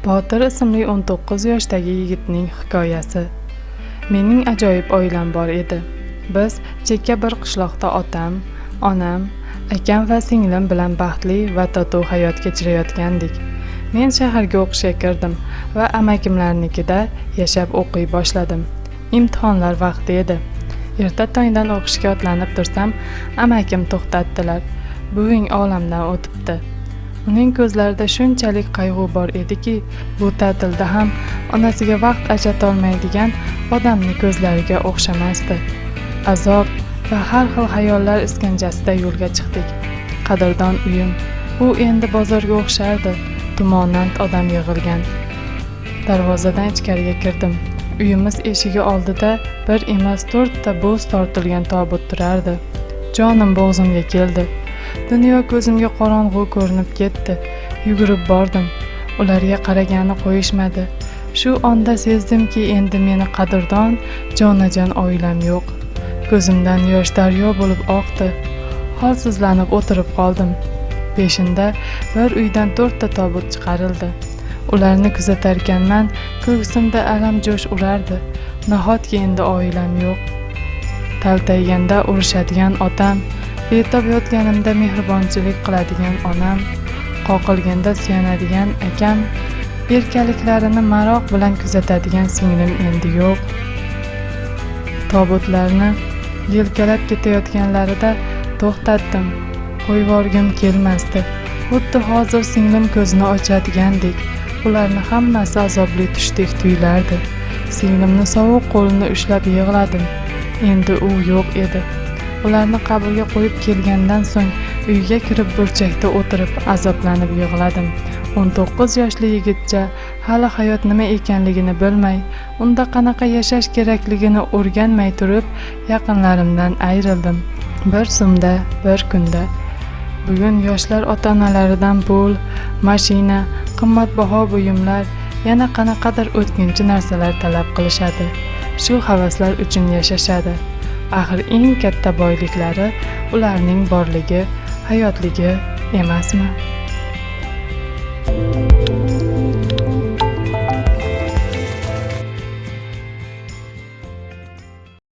Botir ismli 19 yoshdagi yigitning hikoyasi. Mening ajoyib oilam bor edi. Biz chekka bir qishloqda otam, onam, akam va singlim bilan baxtli va totuv hayot kechirayotgandik. Men shaharga o'qishga kirdim va amakimlarnikida yashab o'qiy boshladim. Imtihonlar vaqti edi. Erta tongdan o'qishga otlanib tursam, amakim to'xtatdilar. Buving olamdan o'tibdi. Uning ko'zlarida shunchalik qayg'u bor ediki, bu ta'tilda ham onasiga vaqt ajratolmaydigan odamning ko'zlariga o'xshamasdi. Azob va har xil xayollar iskanjasida yo'lga chiqdik. Qadrdon uyim, u endi bozorga o'xshardi. Tumonand odam yig'ilgan. Darvozadan ichkariga kirdim. Uyimiz eshigi oldida bir emas 4 ta bo'z tortilgan tobut turardi. Jonim bo'g'zimga keldi. Dunyo ko'zimga qorong'u ko'rinib ketdi. Yugurib bordim. Ularga qaragani qo'yishmadi. Shu onda sezdimki, endi meni qadrdon, jonajon oilam yo'q. Ko'zimdan yosh daryo bo'lib oqdi. Holsizlanib o'tirib qoldim. Peshinda bir uydan 4 ta tobut chiqarildi. Ularni kuzatarkanman, ko'ksimda alam jo'sh urardi. Nahotki endi oilam yo'q. Taltayganda urishadigan otam, betob yotganimda mehribonchilik qiladigan onam, qoqilganda suyanadigan akam, erkaliklarini maroq bilan kuzatadigan singlim endi yo'q. Tobutlarni yelkalab ketayotganlarida to'xtatdim. Qo'yvorgim kelmasdi. Xuddi hozir singlim ko'zini ochadigandek, ularni hammasi azobli tushdek tuyulardi. Singlimni sovuq qo'lini ushlab yig'ladim. Endi u yo'q edi. Ularni qabrga qo'yib kelgandan so'ng uyga kirib burchakda o'tirib azoblanib yig'ladim. 19 yoshli yigitcha hali hayot nima ekanligini bilmay, unda qanaqa yashash kerakligini o'rganmay turib, yaqinlarimdan ayrildim. Bir zumda, bir kunda. Bugun yoshlar ota-onalaridan pul, mashina, qimmatbaho buyumlar, yana qanaqadir o'tkinchi narsalar talab qilishadi. Shu havaslar uchun yashashadi. Axir eng katta boyliklari ularning borligi, hayotligi emasmi?